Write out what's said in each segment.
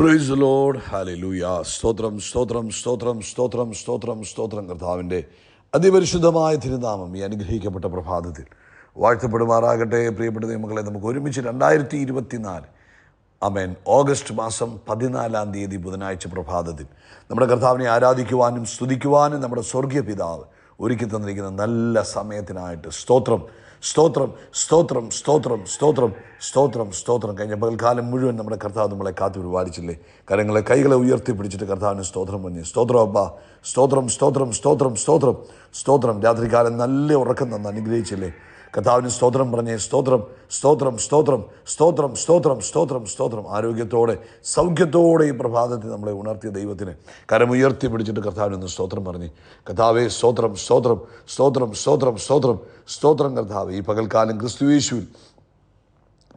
Praise the Lord. Hallelujah. സ്തോത്രം സ്തോത്രം സ്തോത്രം സ്തോത്രം സ്തോത്രം സ്തോത്രം. കർത്താവിൻ്റെ അതിപരിശുദ്ധമായ തിരുനാമം ഈ അനുഗ്രഹിക്കപ്പെട്ട പ്രഭാതത്തിൽ വാഴ്ത്തപ്പെടുമാറാകട്ടെ. പ്രിയപ്പെട്ട ദൈവമക്കളെ, നമുക്ക് ഒരുമിച്ച് 2024 ആമേൻ ഓഗസ്റ്റ് മാസം 14 ബുധനാഴ്ച പ്രഭാതത്തിൽ നമ്മുടെ കർത്താവിനെ ആരാധിക്കുവാനും സ്തുതിക്കുവാനും നമ്മുടെ സ്വർഗീയ പിതാവ് ഒരുക്കി തന്നിരിക്കുന്ന നല്ല സമയത്തിനായിട്ട് സ്തോത്രം സ്തോത്രം സ്തോത്രം സ്തോത്രം സ്തോത്രം സ്തോത്രം സ്തോത്രം. കഴിഞ്ഞ പകൽക്കാലം മുഴുവൻ നമ്മുടെ കർത്താവ് നമ്മളെ കാത്തു പരിപാലിച്ചില്ലേ? കൈകളെ ഉയർത്തി പിടിച്ചിട്ട് കർത്താവിന് സ്തോത്രം പറഞ്ഞു. സ്തോത്രം അബ്ബാ, സ്തോത്രം സ്തോത്രം സ്തോത്രം സ്തോത്രം സ്തോത്രം. രാത്രികാലം നല്ല ഉറക്കം തന്ന് അനുഗ്രഹിച്ചില്ലേ? കർത്താവിന് സ്തോത്രം പറഞ്ഞേ. സ്തോത്രം സ്തോത്രം സ്തോത്രം സ്തോത്രം സ്തോത്രം സ്തോത്രം സ്തോത്രം. ആരോഗ്യത്തോടെ സൗഖ്യത്തോടെ ഈ പ്രഭാതത്തിൽ നമ്മളെ ഉണർത്തിയ ദൈവത്തിന് കരമുയർത്തി പിടിച്ചിട്ട് കർത്താവിനൊന്ന് സ്തോത്രം പറഞ്ഞേ. കർത്താവേ സ്തോത്രം സ്തോത്രം സ്തോത്രം സ്തോത്രം സ്തോത്രം സ്തോത്രം. കർത്താവ് ഈ പകൽക്കാലം ക്രിസ്തുയേശുവിൽ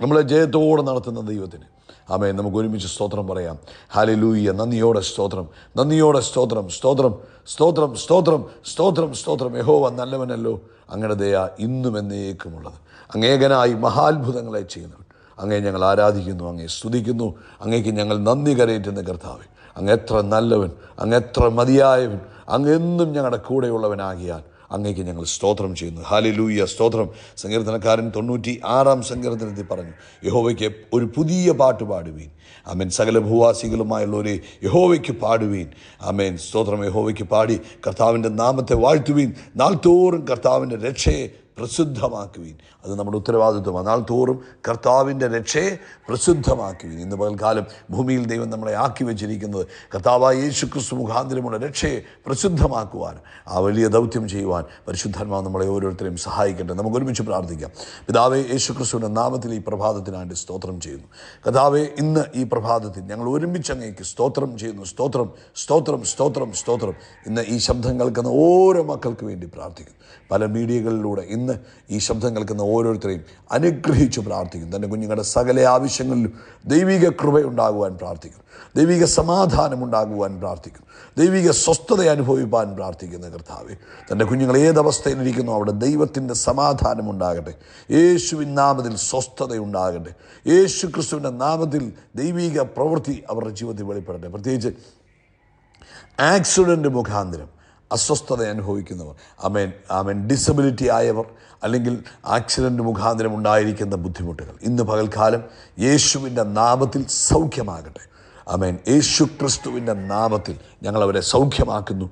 നമ്മളെ ജയത്തോടെ നടത്തുന്ന ദൈവത്തിന് ആമേൻ. നമുക്ക് ഒരുമിച്ച് സ്തോത്രം പറയാം. ഹല്ലേലൂയ. നന്ദിയോടെ സ്തോത്രം, നന്ദിയോടെ സ്തോത്രം, സ്തോത്രം സ്തോത്രം സ്തോത്രം സ്തോത്രം സ്തോത്രം. യഹോവ നല്ലവനല്ലോ, അങ്ങയുടെ ദയ ഇന്നും എന്നേക്കുമുള്ളത്. അങ്ങേകനായി മഹാത്ഭുതങ്ങളെ ചെയ്യുന്നവൻ അങ്ങേ ഞങ്ങൾ ആരാധിക്കുന്നു, അങ്ങേ സ്തുതിക്കുന്നു. അങ്ങേക്ക് ഞങ്ങൾ നന്ദി കരയേറ്റുന്ന കർത്താവേ, അങ്ങ് എത്ര നല്ലവൻ, അങ്ങ് എത്ര മതിയായവൻ, അങ്ങെന്നും ഞങ്ങളുടെ കൂടെയുള്ളവനാകിയാൽ അങ്ങേക്ക് ഞങ്ങൾ സ്തോത്രം ചെയ്യുന്നു. ഹല്ലേലൂയ. സ്തോത്രം. സങ്കീർത്തനക്കാരൻ 96 സങ്കീർത്തനത്തിൽ പറഞ്ഞു, യഹോവയ്ക്ക് ഒരു പുതിയ പാട്ട് പാടുവീൻ. ആമേൻ. സകല ഭൂവാസികളുമായുള്ളവരെ യഹോവയ്ക്ക് പാടുവീൻ. ആമേൻ. സ്തോത്രം. യഹോവയ്ക്ക് പാടി കർത്താവിൻ്റെ നാമത്തെ വാഴ്ത്തുവീൻ. നാൾതോറും കർത്താവിൻ്റെ രക്ഷയെ പ്രസിദ്ധമാക്കുവീൻ. അത് നമ്മുടെ ഉത്തരവാദിത്വമാണ്. നാൾ തോറും കർത്താവിൻ്റെ രക്ഷയെ പ്രസിദ്ധമാക്കുവീൻ. ഇന്ന് പകൽക്കാലം ഭൂമിയിൽ ദൈവം നമ്മളെ ആക്കി വെച്ചിരിക്കുന്നത് കർത്താവായ യേശു ക്രിസ്തു മുഖാന്തരമുള്ള രക്ഷയെ പ്രസിദ്ധമാക്കുവാൻ, ആ വലിയ ദൗത്യം ചെയ്യുവാൻ പരിശുദ്ധാത്മാവ് നമ്മളെ ഓരോരുത്തരെയും സഹായിക്കട്ടെ. നമുക്ക് ഒരുമിച്ച് പ്രാർത്ഥിക്കാം. പിതാവേ, യേശു ക്രിസ്തുവിൻ്റെ നാമത്തിൽ ഈ പ്രഭാതത്തിനായിട്ട് സ്തോത്രം ചെയ്യുന്നു. കർത്താവേ, ഇന്ന് ഈ പ്രഭാതത്തിൽ ഞങ്ങൾ ഒരുമിച്ച് അങ്ങേക്ക് സ്തോത്രം ചെയ്യുന്നു. സ്തോത്രം സ്തോത്രം സ്തോത്രം സ്തോത്രം. ഇന്ന് ഈ ശബ്ദം കേൾക്കുന്ന ഓരോ മക്കൾക്ക് വേണ്ടി പ്രാർത്ഥിക്കുന്നു. പല മീഡിയകളിലൂടെ ഇന്ന് ഈ ശബ്ദം കേൾക്കുന്ന ഓരോരുത്തരെയും അനുഗ്രഹിച്ച് പ്രാർത്ഥിക്കുന്നു. തൻ്റെ കുഞ്ഞുങ്ങളുടെ സകല ആവശ്യങ്ങളിലും ദൈവിക കൃപയുണ്ടാകുവാൻ പ്രാർത്ഥിക്കുന്നു. ദൈവിക സമാധാനം ഉണ്ടാകുവാൻ പ്രാർത്ഥിക്കുന്നു. ദൈവിക സ്വസ്ഥത അനുഭവിപ്പാൻ പ്രാർത്ഥിക്കുന്ന കർത്താവേ, തൻ്റെ കുഞ്ഞുങ്ങൾ ഏതവസ്ഥയിലിരിക്കുന്നു അവിടെ ദൈവത്തിൻ്റെ സമാധാനം ഉണ്ടാകട്ടെ. യേശുവിൻ നാമത്തിൽ സ്വസ്ഥതയുണ്ടാകട്ടെ. യേശു ക്രിസ്തുവിൻ്റെ നാമത്തിൽ ദൈവിക പ്രവൃത്തി അവരുടെ ജീവിതത്തിൽ വെളിപ്പെടട്ടെ. പ്രത്യേകിച്ച് ആക്സിഡൻറ്റ് മുഖാന്തരം അസ്വസ്ഥത അനുഭവിക്കുന്നവർ, ആമേൻ ആമേൻ, ഡിസബിലിറ്റി ആയവർ, അല്ലെങ്കിൽ ആക്സിഡൻറ്റ് മുഖാന്തരം ഉണ്ടായിരിക്കുന്ന ബുദ്ധിമുട്ടുകൾ ഇന്ന് പകൽക്കാലം യേശുവിൻ്റെ നാമത്തിൽ സൗഖ്യമാകട്ടെ. ആമേൻ. യേശു ക്രിസ്തുവിൻ്റെ നാമത്തിൽ ഞങ്ങളവരെ സൗഖ്യമാക്കുന്നു.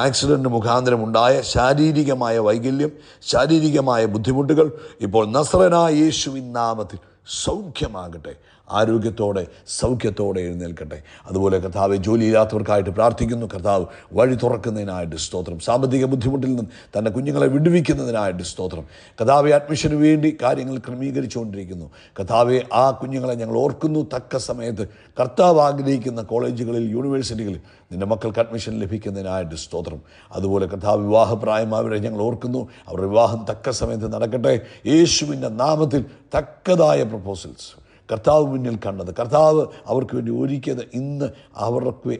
ആക്സിഡൻറ്റ് മുഖാന്തരം ഉണ്ടായ ശാരീരികമായ വൈകല്യം, ശാരീരികമായ ബുദ്ധിമുട്ടുകൾ ഇപ്പോൾ നസറേനായ യേശുവിൻ നാമത്തിൽ സൗഖ്യമാകട്ടെ. ആരോഗ്യത്തോടെ സൗഖ്യത്തോടെ എഴുന്നേൽക്കട്ടെ. അതുപോലെ കർത്താവ്, ജോലിയില്ലാത്തവർക്കായിട്ട് പ്രാർത്ഥിക്കുന്നു. കർത്താവ് വഴി തുറക്കുന്നതിനായിട്ട് സ്തോത്രം. സാമ്പത്തിക ബുദ്ധിമുട്ടിൽ നിന്ന് തൻ്റെ കുഞ്ഞുങ്ങളെ വിടുവിക്കുന്നതിനായിട്ട് സ്തോത്രം. കർത്താവെ, അഡ്മിഷന് വേണ്ടി കാര്യങ്ങൾ ക്രമീകരിച്ചുകൊണ്ടിരിക്കുന്നു. കർത്താവെ, ആ കുഞ്ഞുങ്ങളെ ഞങ്ങൾ ഓർക്കുന്നു. തക്ക സമയത്ത് കർത്താവ് ആഗ്രഹിക്കുന്ന കോളേജുകളിൽ, യൂണിവേഴ്സിറ്റികളിൽ നിൻ്റെ മക്കൾക്ക് അഡ്മിഷൻ ലഭിക്കുന്നതിനായിട്ട് സ്തോത്രം. അതുപോലെ കർത്താവ്, വിവാഹപ്രായമായവരെ ഞങ്ങൾ ഓർക്കുന്നു. അവരുടെ വിവാഹം തക്ക സമയത്ത് നടക്കട്ടെ. യേശുവിൻ്റെ നാമത്തിൽ തക്കതായ പ്രപ്പോസൽസ് കർത്താവ് മുന്നിൽ കണ്ടത്, കർത്താവ് അവർക്ക് വേണ്ടി ഒരുക്കിയത് ഇന്ന്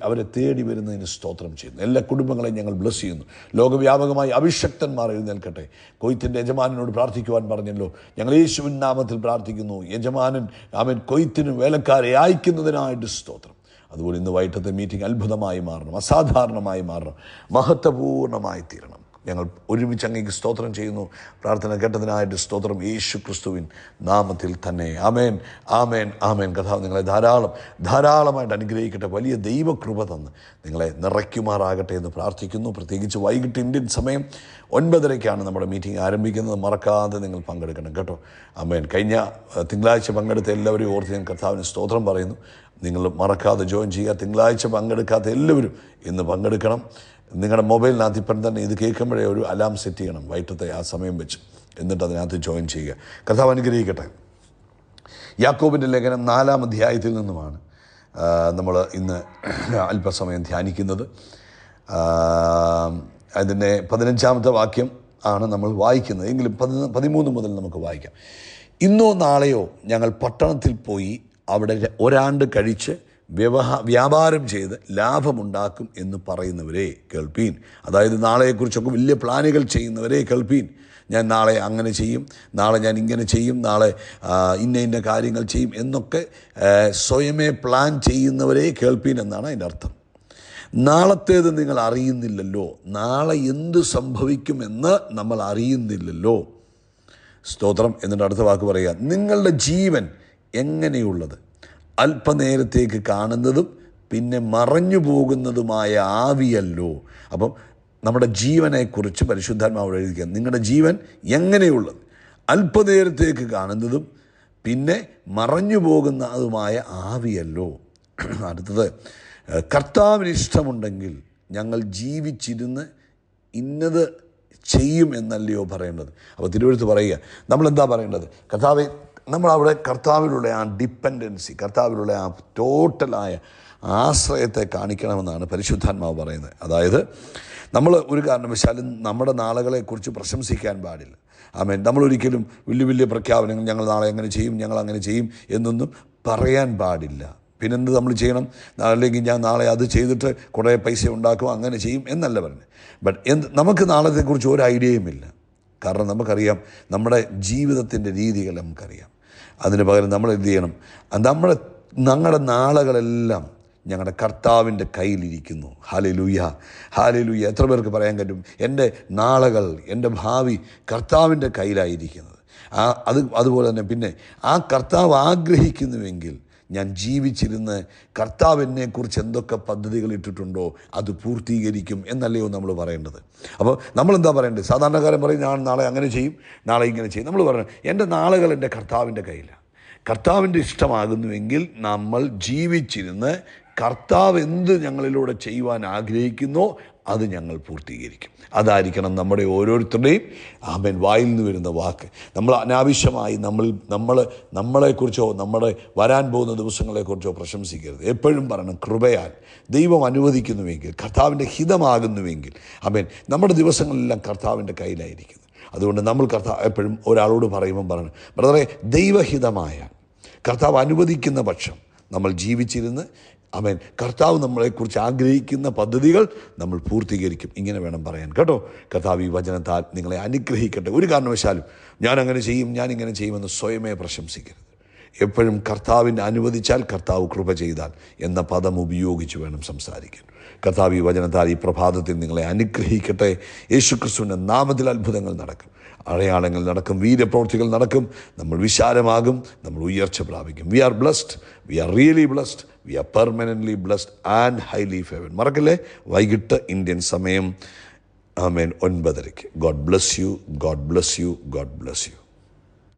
അവരെ തേടി വരുന്നതിന് സ്തോത്രം ചെയ്യുന്നു. എല്ലാ കുടുംബങ്ങളെയും ഞങ്ങൾ ബ്ലസ് ചെയ്യുന്നു. ലോകവ്യാപകമായി അഭിഷക്തന്മാർ എഴുന്നേൽക്കട്ടെ. കൊയ്ത്തിൻ്റെ യജമാനനോട് പ്രാർത്ഥിക്കുവാൻ പറഞ്ഞല്ലോ. ഞങ്ങൾ യേശുവിൻ നാമത്തിൽ പ്രാർത്ഥിക്കുന്നു. യജമാനൻ അവൻ കൊയ്ത്തിന് വേലക്കാരെ അയക്കുന്നതിനായിട്ട് സ്തോത്രം. അതുപോലെ ഇന്ന് വൈകിട്ടത്തെ മീറ്റിംഗ് അത്ഭുതമായി മാറണം, അസാധാരണമായി മാറണം, മഹത്വപൂർണ്ണമായി തീരണം. ഞങ്ങൾ ഒരുമിച്ച് അങ്ങേക്ക് സ്തോത്രം ചെയ്യുന്നു. പ്രാർത്ഥന കേട്ടതിനായിട്ട് സ്തോത്രം. യേശു ക്രിസ്തുവിൻ നാമത്തിൽ തന്നെ. ആമേൻ ആമേൻ ആമേൻ. കർത്താവ് നിങ്ങളെ ധാരാളമായിട്ട് അനുഗ്രഹിക്കട്ടെ. വലിയ ദൈവകൃപ തന്ന് നിങ്ങളെ നിറയ്ക്കുമാറാകട്ടെ എന്ന് പ്രാർത്ഥിക്കുന്നു. പ്രത്യേകിച്ച് വൈകിട്ട് ഇന്ത്യൻ സമയം 9:30 നമ്മുടെ മീറ്റിംഗ് ആരംഭിക്കുന്നത്. മറക്കാതെ നിങ്ങൾ പങ്കെടുക്കണം കേട്ടോ. ആമേൻ. കഴിഞ്ഞ തിങ്കളാഴ്ച പങ്കെടുത്ത എല്ലാവരെയും ഓർത്ത് ഞാൻ കർത്താവിന് സ്തോത്രം പറയുന്നു. നിങ്ങൾ മറക്കാതെ ജോയിൻ ചെയ്യുക. തിങ്കളാഴ്ച പങ്കെടുക്കാത്ത എല്ലാവരും ഇന്ന് പങ്കെടുക്കണം. നിങ്ങളുടെ മൊബൈലിനകത്ത് ഇപ്പം തന്നെ ഇത് കേൾക്കുമ്പോഴേ ഒരു അലാം സെറ്റ് ചെയ്യണം, വൈകിട്ടത്തെ ആ സമയം വെച്ച്. എന്നിട്ട് അതിനകത്ത് ജോയിൻ ചെയ്യുക. കർത്താവ് അനുഗ്രഹിക്കട്ടെ. യാക്കോബിൻ്റെ ലേഖനം 4-ാം അധ്യായത്തിൽ നിന്നുമാണ് നമ്മൾ ഇന്ന് അല്പസമയം ധ്യാനിക്കുന്നത്. അതിൻ്റെ 15-ാമത്തെ വാക്യം ആണ് നമ്മൾ വായിക്കുന്നത്. എങ്കിലും 13 മുതൽ നമുക്ക് വായിക്കാം. ഇന്നോ നാളെയോ ഞങ്ങൾ പട്ടണത്തിൽ പോയി അവിടെ ഒരാണ്ട് കഴിച്ച് വ്യാപാരം ചെയ്ത് ലാഭമുണ്ടാക്കും എന്ന് പറയുന്നവരെ കേൾപ്പീൻ. അതായത് നാളെക്കുറിച്ചൊക്കെ വലിയ പ്ലാനുകൾ ചെയ്യുന്നവരെ കേൾപ്പീൻ. ഞാൻ നാളെ അങ്ങനെ ചെയ്യും, നാളെ ഞാൻ ഇങ്ങനെ ചെയ്യും, നാളെ ഇന്ന കാര്യങ്ങൾ ചെയ്യും എന്നൊക്കെ സ്വയമേ പ്ലാൻ ചെയ്യുന്നവരെ കേൾപ്പീൻ എന്നാണ് അതിൻ്റെ അർത്ഥം. നാളത്തേത് നിങ്ങൾ അറിയുന്നില്ലല്ലോ, നാളെ എന്ത് സംഭവിക്കുമെന്ന് നമ്മൾ അറിയുന്നില്ലല്ലോ. സ്തോത്രം. എന്നിട്ട് അടുത്ത വാക്ക് പറയുക, നിങ്ങളുടെ ജീവൻ എങ്ങനെയുള്ളത്, അല്പനേരത്തേക്ക് കാണുന്നതും പിന്നെ മറഞ്ഞു പോകുന്നതുമായ ആവിയല്ലോ. അപ്പം നമ്മുടെ ജീവനെക്കുറിച്ച് പരിശുദ്ധാത്മാവ് എഴുതിക്കുക, നിങ്ങളുടെ ജീവൻ എങ്ങനെയുള്ളത്, അല്പനേരത്തേക്ക് കാണുന്നതും പിന്നെ മറഞ്ഞു പോകുന്നതുമായ ആവിയല്ലോ. അടുത്തത്, കർത്താവിന് ഇഷ്ടമുണ്ടെങ്കിൽ ഞങ്ങൾ ജീവിച്ചിരുന്ന് ഇന്നത് ചെയ്യും എന്നല്ലയോ പറയേണ്ടത്. അപ്പോൾ തിരുവെഴുത്ത് പറയുക, നമ്മളെന്താ പറയേണ്ടത്? കർത്താവെ, നമ്മളവിടെ കർത്താവിലുള്ള ആ ഡിപ്പെൻഡൻസി, കർത്താവിലുള്ള ആ ടോട്ടലായ ആശ്രയത്തെ കാണിക്കണമെന്നാണ് പരിശുദ്ധാത്മാവ് പറയുന്നത്. അതായത് നമ്മൾ ഒരു കാരണവശാലും നമ്മുടെ നാളുകളെക്കുറിച്ച് പ്രശംസിക്കാൻ പാടില്ല. ആമേൻ. നമ്മളൊരിക്കലും വലിയ വലിയ പ്രഖ്യാപനങ്ങൾ, ഞങ്ങൾ നാളെ അങ്ങനെ ചെയ്യും, ഞങ്ങൾ അങ്ങനെ ചെയ്യും എന്നൊന്നും പറയാൻ പാടില്ല. പിന്നെന്ത് നമ്മൾ ചെയ്യണം? അല്ലെങ്കിൽ ഞാൻ നാളെ അത് ചെയ്തിട്ട് കുറേ പൈസ ഉണ്ടാക്കും, അങ്ങനെ ചെയ്യും എന്നല്ല പറഞ്ഞത്. ബട്ട് നമുക്ക് നാളത്തെക്കുറിച്ച് ഒരു ഐഡിയയുമില്ല. കാരണം നമുക്കറിയാം നമ്മുടെ ജീവിതത്തിൻ്റെ രീതികൾ നമുക്കറിയാം. അതിന് പകരം നമ്മൾ എന്ത് ചെയ്യണം? ഞങ്ങളുടെ നാളുകളെല്ലാം ഞങ്ങളുടെ കർത്താവിൻ്റെ കയ്യിലിരിക്കുന്നു. Hallelujah, hallelujah. എത്ര പേർക്ക് പറയാൻ പറ്റും, എൻ്റെ നാളുകൾ, എൻ്റെ ഭാവി കർത്താവിൻ്റെ കയ്യിലായിരിക്കുന്നത്? അതുപോലെ തന്നെ പിന്നെ ആ കർത്താവ് ആഗ്രഹിക്കുന്നുവെങ്കിൽ ഞാൻ ജീവിച്ചിരുന്ന് കർത്താവ് എന്നെക്കുറിച്ച് എന്തൊക്കെ പദ്ധതികൾ ഇട്ടിട്ടുണ്ടോ അത് പൂർത്തീകരിക്കും എന്നല്ലയോ നമ്മൾ പറയേണ്ടത്. അപ്പോൾ നമ്മളെന്താ പറയേണ്ടത്? സാധാരണക്കാരൻ പറയും, ഞാൻ നാളെ അങ്ങനെ ചെയ്യും, നാളെ ഇങ്ങനെ ചെയ്യും. നമ്മൾ പറയണം, എൻ്റെ നാളുകൾ എൻ്റെ കർത്താവിൻ്റെ കയ്യിലാണ്. കർത്താവിൻ്റെ ഇഷ്ടമാകുന്നുവെങ്കിൽ നമ്മൾ ജീവിച്ചിരുന്ന് കർത്താവ് എന്ത് ഞങ്ങളിലൂടെ ചെയ്യുവാൻ ആഗ്രഹിക്കുന്നോ അത് ഞങ്ങൾ പൂർത്തീകരിക്കും. അതായിരിക്കണം നമ്മുടെ ഓരോരുത്തരുടെയും ആമേൻ വായിൽ നിന്ന് വരുന്ന വാക്ക്. നമ്മൾ അനാവശ്യമായി നമ്മളെക്കുറിച്ചോ നമ്മുടെ വരാൻ പോകുന്ന ദിവസങ്ങളെക്കുറിച്ചോ പ്രശംസിക്കരുത്. എപ്പോഴും പറയണം, കൃപയാൽ ദൈവം അനുവദിക്കുന്നുവെങ്കിൽ, കർത്താവിൻ്റെ ഹിതമാകുന്നുവെങ്കിൽ, ആമേൻ, നമ്മുടെ ദിവസങ്ങളെല്ലാം കർത്താവിൻ്റെ കയ്യിലായിരിക്കുന്നു. അതുകൊണ്ട് നമ്മൾ എപ്പോഴും ഒരാളോട് പറയുമ്പം പറയണം, ബ്രദറെ, ദൈവഹിതമായ കർത്താവ് അനുവദിക്കുന്ന പക്ഷം നമ്മൾ ജീവിച്ചിരുന്ന് ആമേൻ കർത്താവ് നമ്മളെക്കുറിച്ച് ആഗ്രഹിക്കുന്ന പദ്ധതികൾ നമ്മൾ പൂർത്തീകരിക്കും. ഇങ്ങനെ വേണം പറയാൻ, കേട്ടോ. കർത്താവ് ഈ വചനത്താൽ നിങ്ങളെ അനുഗ്രഹിക്കട്ടെ. ഒരു കാരണവശാലും ഞാൻ അങ്ങനെ ചെയ്യും, ഞാൻ ഇങ്ങനെ ചെയ്യുമെന്ന് സ്വയമേ പ്രശംസിക്കരുത്. എപ്പോഴും കർത്താവിൻ്റെ അനുവദിച്ചാൽ, കർത്താവ് കൃപ ചെയ്താൽ എന്ന പദം ഉപയോഗിച്ച് വേണം സംസാരിക്കാൻ. കർത്താവ് ഈ വചനത്താൽ ഈ പ്രഭാതത്തിൽ നിങ്ങളെ അനുഗ്രഹിക്കട്ടെ. യേശുക്രിസ്തുവിൻ്റെ നാമത്തിൽ അത്ഭുതങ്ങൾ നടക്കും, അടയാളങ്ങൾ നടക്കും, വീര്യപ്രവൃത്തികൾ നടക്കും. നമ്മൾ വിശാലമാകും, നമ്മൾ ഉയർച്ച പ്രാപിക്കും. We are blessed, we are really blessed, we are permanently blessed and highly favoured. മറക്കല്ലേ, വൈകിട്ട് ഇന്ത്യൻ സമയം ആമേൻ 9:30. God bless you, God bless you, God bless U.